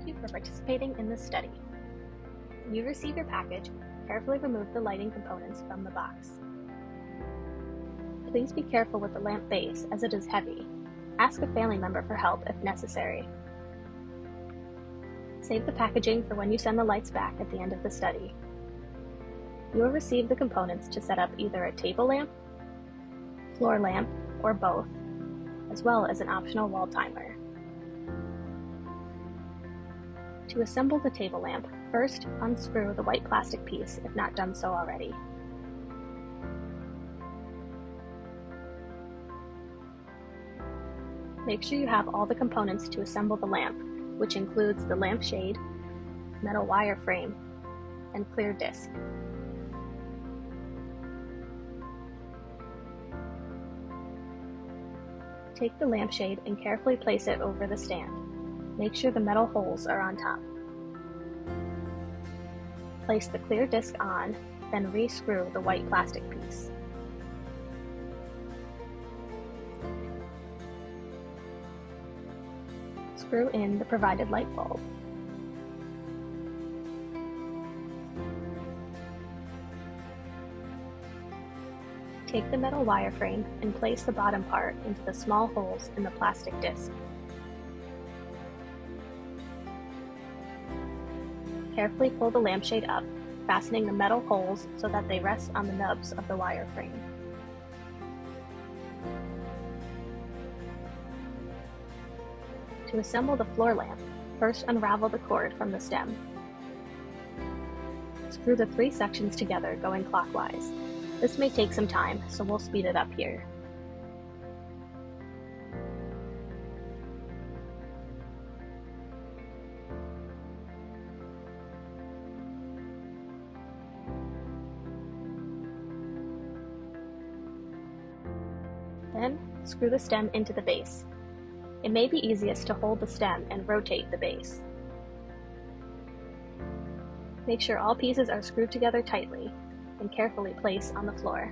you for participating in this study. When you receive your package, carefully remove the lighting components from the box. Please be careful with the lamp base as it is heavy. Ask a family member for help if necessary. Save the packaging for when you send the lights back at the end of the study. You will receive the components to set up either a table lamp, floor lamp, or both, as well as an optional wall timer. To assemble the table lamp, first unscrew the white plastic piece if not done so already. Make sure you have all the components to assemble the lamp, which includes the lampshade, metal wire frame, and clear disc. Take the lampshade and carefully place it over the stand. Make sure the metal holes are on top. Place the clear disc on, then re-screw the white plastic piece. Screw in the provided light bulb. Take the metal wire frame and place the bottom part into the small holes in the plastic disc. Carefully pull the lampshade up, fastening the metal holes so that they rest on the nubs of the wire frame. To assemble the floor lamp, first unravel the cord from the stem. Screw the 3 sections together going clockwise. This may take some time, so we'll speed it up here. Then, screw the stem into the base. It may be easiest to hold the stem and rotate the base. Make sure all pieces are screwed together tightly and carefully place on the floor.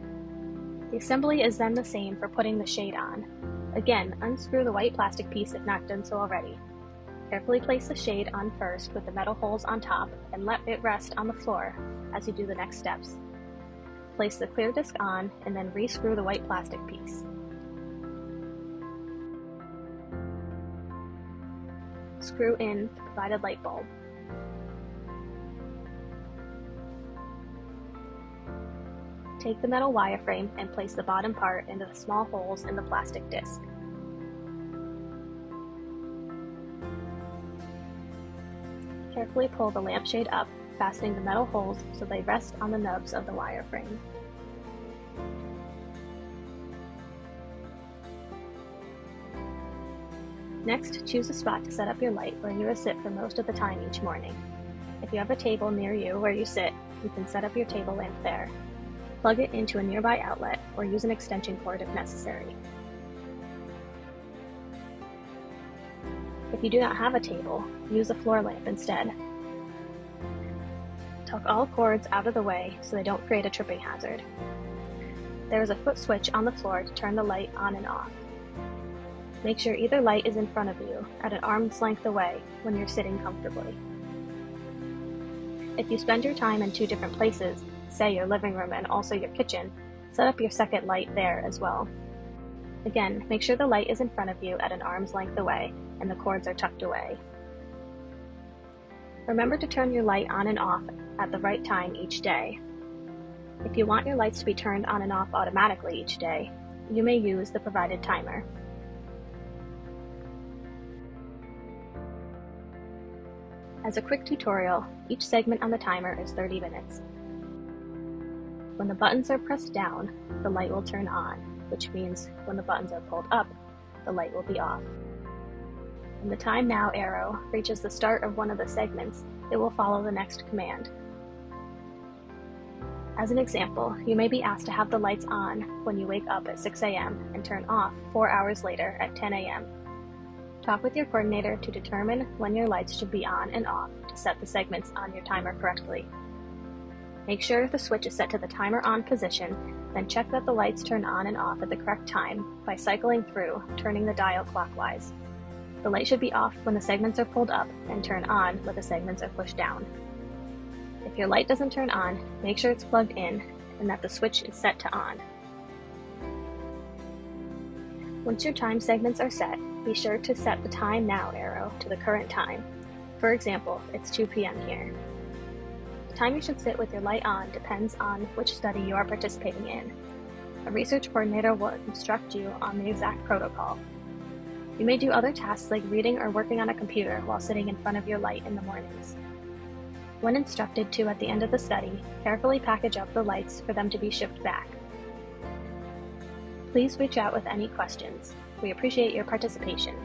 The assembly is then the same for putting the shade on. Again, unscrew the white plastic piece if not done so already. Carefully place the shade on first with the metal holes on top and let it rest on the floor as you do the next steps. Place the clear disc on and then re-screw the white plastic piece. Screw in the provided light bulb. Take the metal wire frame and place the bottom part into the small holes in the plastic disc. Carefully pull the lampshade up, fastening the metal holes so they rest on the nubs of the wire frame. Next, choose a spot to set up your light where you will sit for most of the time each morning. If you have a table near you where you sit, you can set up your table lamp there. Plug it into a nearby outlet or use an extension cord if necessary. If you do not have a table, use a floor lamp instead. Tuck all cords out of the way so they don't create a tripping hazard. There is a foot switch on the floor to turn the light on and off. Make sure either light is in front of you at an arm's length away when you're sitting comfortably. If you spend your time in 2 different places, say your living room and also your kitchen, set up your second light there as well. Again, make sure the light is in front of you at an arm's length away and the cords are tucked away. Remember to turn your light on and off at the right time each day. If you want your lights to be turned on and off automatically each day, you may use the provided timer. As a quick tutorial, each segment on the timer is 30 minutes. When the buttons are pressed down, the light will turn on, which means when the buttons are pulled up, the light will be off. When the Time Now arrow reaches the start of one of the segments, it will follow the next command. As an example, you may be asked to have the lights on when you wake up at 6 a.m. and turn off 4 hours later at 10 a.m. Talk with your coordinator to determine when your lights should be on and off to set the segments on your timer correctly. Make sure the switch is set to the timer on position, then check that the lights turn on and off at the correct time by cycling through, turning the dial clockwise. The light should be off when the segments are pulled up and turn on when the segments are pushed down. If your light doesn't turn on, make sure it's plugged in and that the switch is set to on. Once your time segments are set, be sure to set the Time Now arrow to the current time. For example, it's 2 p.m. here. The time you should sit with your light on depends on which study you are participating in. A research coordinator will instruct you on the exact protocol. You may do other tasks like reading or working on a computer while sitting in front of your light in the mornings. When instructed to at the end of the study, carefully package up the lights for them to be shipped back. Please reach out with any questions. We appreciate your participation.